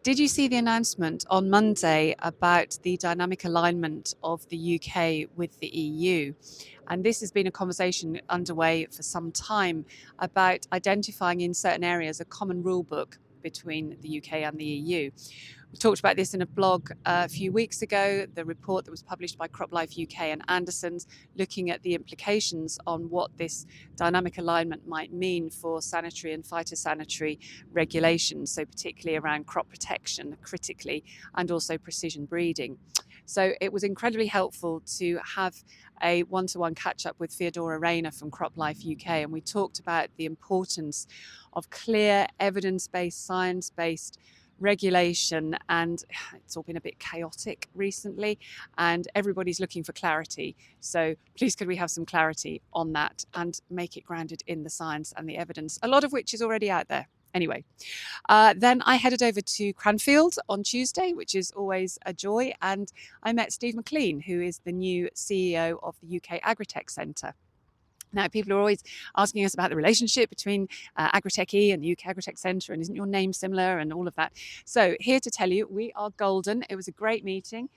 Did you see the announcement on Monday about the dynamic alignment of the UK with the EU? And this has been a conversation underway for some time about identifying in certain areas a common rule book between the UK and the EU. We talked about this in a blog a few weeks ago, the report that was published by CropLife UK and Anderson's, looking at the implications on what this dynamic alignment might mean for sanitary and phytosanitary regulations, so particularly around crop protection critically, and also precision breeding. So it was incredibly helpful to have a one-to-one catch-up with Feodora Rayner from CropLife UK, and we talked about the importance of clear, evidence-based, science-based regulation, and it's all been a bit chaotic recently and everybody's looking for clarity. So please could we have some clarity on that and make it grounded in the science and the evidence, a lot of which is already out there. Anyway, then I headed over to Cranfield on Tuesday, which is always a joy, and I met Steve McLean, who is the new CEO of the UK Agri-Tech Centre. Now, people are always asking us about the relationship between Agri-TechE and the UK Agri-Tech Centre, and isn't your name similar and all of that. So here to tell you, we are golden. It was a great meeting.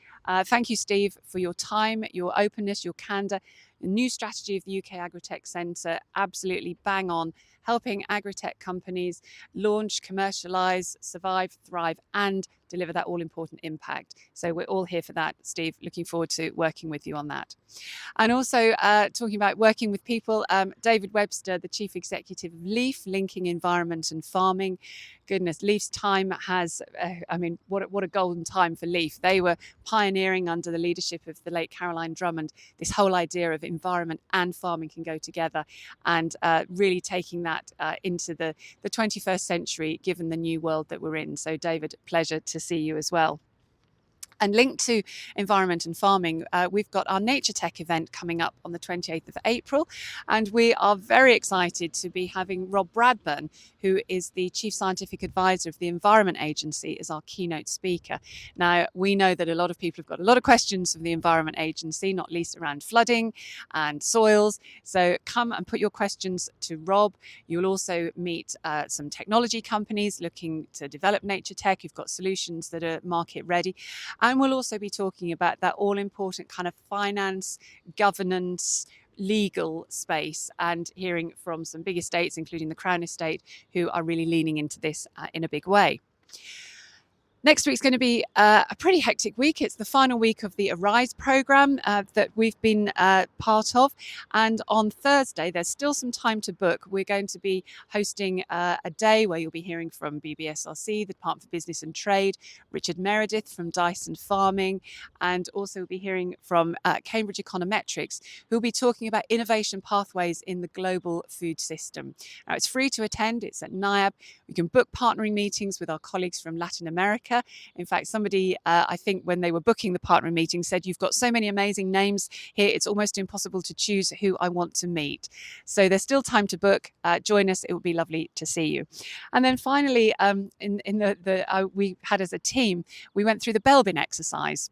Thank you, Steve, for your time, your openness, your candour. The new strategy of the UK Agri-Tech Centre, absolutely bang on, helping agri-tech companies launch, commercialise, survive, thrive, and deliver that all-important impact. So we're all here for that, Steve. Looking forward to working with you on that. And also talking about working with people, David Webster, the Chief Executive of LEAF, linking environment and farming. Goodness, LEAF's time has, what a golden time for LEAF. They were pioneering under the leadership of the late Caroline Drummond, this whole idea of environment and farming can go together, and really taking that into the 21st century, given the new world that we're in. So David, pleasure to see you as well. And linked to environment and farming, we've got our NatureTech event coming up on the 28th of April. And we are very excited to be having Rob Bradburne, who is the Chief Scientific Advisor of the Environment Agency, as our keynote speaker. Now, we know that a lot of people have got a lot of questions from the Environment Agency, not least around flooding and soils. So come and put your questions to Rob. You'll also meet some technology companies looking to develop NatureTech, who've got solutions that are market ready. And we'll also be talking about that all-important kind of finance, governance, legal space, and hearing from some big estates, including the Crown Estate, who are really leaning into this in a big way. Next week's going to be a pretty hectic week. It's the final week of the Arise programme that we've been part of. And on Thursday, there's still some time to book. We're going to be hosting a day where you'll be hearing from BBSRC, the Department for Business and Trade, Richard Meredith from Dyson Farming, and also we'll be hearing from Cambridge Econometrics, who'll be talking about innovation pathways in the global food system. Now, it's free to attend. It's at NIAB. We can book partnering meetings with our colleagues from Latin America. In fact, somebody, I think when they were booking the partner meeting, said, you've got so many amazing names here, it's almost impossible to choose who I want to meet. So there's still time to book. Join us. It would be lovely to see you. And then finally, we had as a team, we went through the Belbin exercise.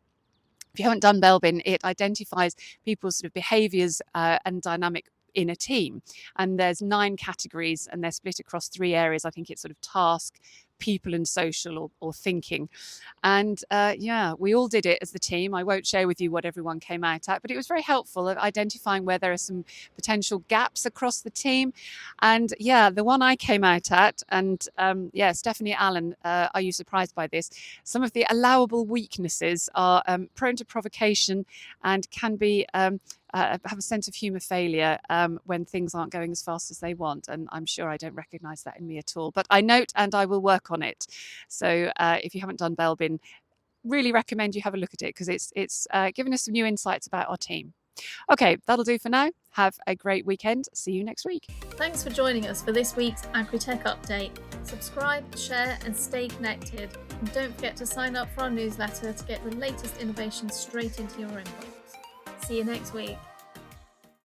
If you haven't done Belbin, it identifies people's sort of behaviours and dynamic in a team. And there's 9 categories and they're split across 3 areas. I think it's sort of task, people and social, or thinking. And we all did it as the team. I won't share with you what everyone came out at, but it was very helpful at identifying where there are some potential gaps across the team. And the one I came out at, and Stephanie Allen, are you surprised by this? Some of the allowable weaknesses are prone to provocation and can be have a sense of humour failure when things aren't going as fast as they want. And I'm sure I don't recognise that in me at all. But I note and I will work on it. So if you haven't done Belbin, really recommend you have a look at it, because it's given us some new insights about our team. Okay, that'll do for now. Have a great weekend. See you next week. Thanks for joining us for this week's Agri-Tech Update. Subscribe, share and stay connected. And don't forget to sign up for our newsletter to get the latest innovations straight into your inbox. See you next week.